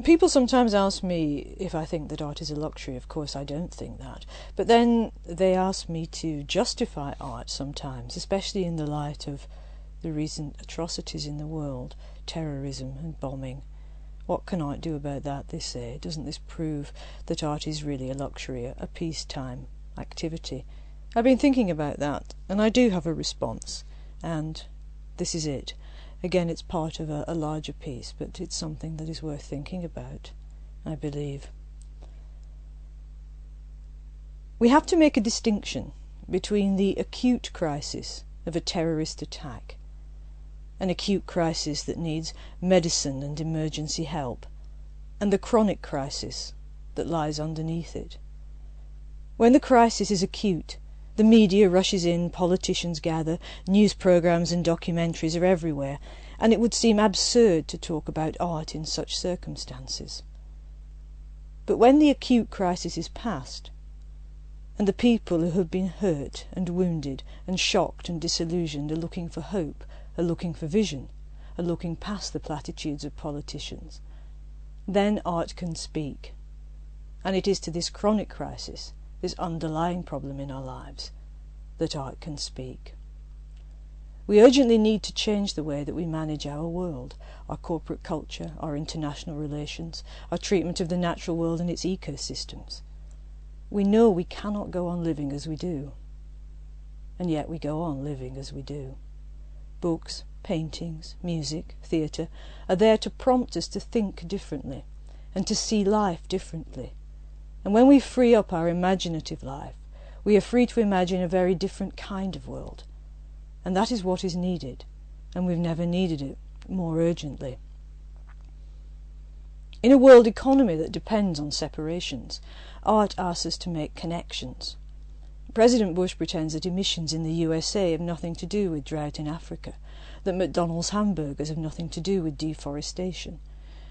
People sometimes ask me if I think that art is a luxury. Of course I don't think that. But then they ask me to justify art sometimes, especially in the light of the recent atrocities in the world, terrorism and bombing. What can art do about that, they say? Doesn't this prove that art is really a luxury, a peacetime activity? I've been thinking about that, and I do have a response, and this is it. Again, it's part of a larger piece, but it's something that is worth thinking about, I believe. We have to make a distinction between the acute crisis of a terrorist attack, an acute crisis that needs medicine and emergency help, and the chronic crisis that lies underneath it. When the crisis is acute, the media rushes in, politicians gather, news programmes and documentaries are everywhere, and it would seem absurd to talk about art in such circumstances. But when the acute crisis is past, and the people who have been hurt and wounded and shocked and disillusioned are looking for hope, are looking for vision, are looking past the platitudes of politicians, then art can speak. And it is to this chronic crisis, this underlying problem in our lives, that art can speak. We urgently need to change the way that we manage our world, our corporate culture, our international relations, our treatment of the natural world and its ecosystems. We know we cannot go on living as we do, and yet we go on living as we do. Books, paintings, music, theatre are there to prompt us to think differently and to see life differently. And when we free up our imaginative life, we are free to imagine a very different kind of world. And that is what is needed, and we've never needed it more urgently. In a world economy that depends on separations, art asks us to make connections. President Bush pretends that emissions in the USA have nothing to do with drought in Africa, that McDonald's hamburgers have nothing to do with deforestation,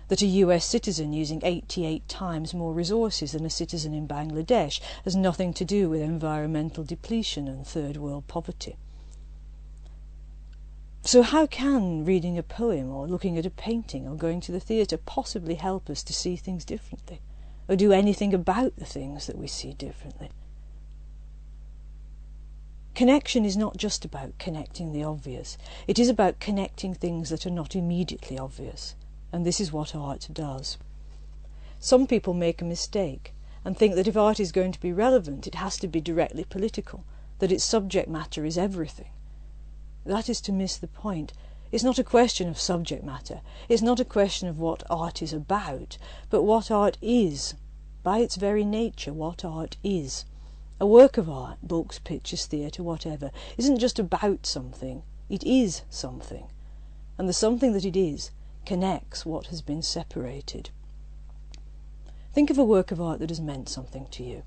that a US citizen using 88 times more resources than a citizen in Bangladesh has nothing to do with environmental depletion and third world poverty. So how can reading a poem or looking at a painting or going to the theatre possibly help us to see things differently, or do anything about the things that we see differently? Connection is not just about connecting the obvious. It is about connecting things that are not immediately obvious. And this is what art does. Some people make a mistake and think that if art is going to be relevant, it has to be directly political, that its subject matter is everything. That is to miss the point. It's not a question of subject matter. It's not a question of what art is about, but what art is. By its very nature, what art is. A work of art, books, pictures, theatre, whatever, isn't just about something. It is something. And the something that it is connects what has been separated. Think of a work of art that has meant something to you.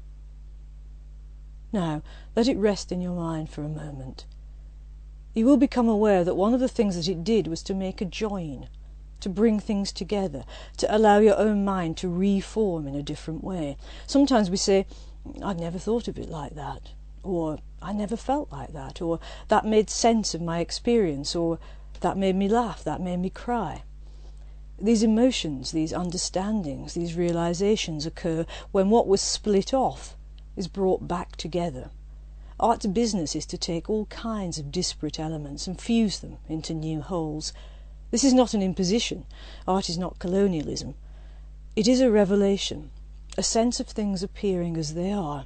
Now, let it rest in your mind for a moment. You will become aware that one of the things that it did was to make a join, to bring things together, to allow your own mind to reform in a different way. Sometimes we say, I'd never thought of it like that, or I never felt like that, or that made sense of my experience, or that made me laugh, that made me cry. These emotions, these understandings, these realizations occur when what was split off is brought back together. Art's business is to take all kinds of disparate elements and fuse them into new wholes. This is not an imposition. Art is not colonialism. It is a revelation, a sense of things appearing as they are.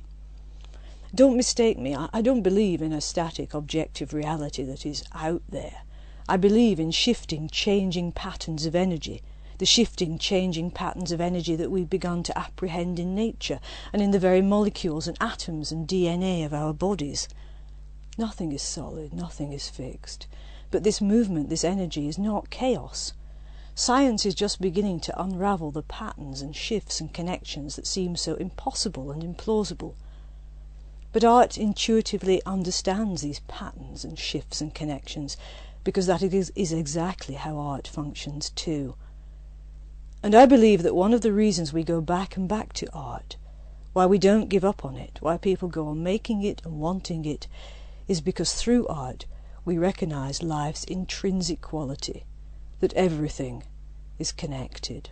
Don't mistake me, I don't believe in a static objective reality that is out there. I believe in shifting, changing patterns of energy, the shifting, changing patterns of energy that we've begun to apprehend in nature and in the very molecules and atoms and DNA of our bodies. Nothing is solid, nothing is fixed. But this movement, this energy, is not chaos. Science is just beginning to unravel the patterns and shifts and connections that seem so impossible and implausible. But art intuitively understands these patterns and shifts and connections, because that is exactly how art functions too. And I believe that one of the reasons we go back and back to art, why we don't give up on it, why people go on making it and wanting it, is because through art we recognise life's intrinsic quality, that everything is connected.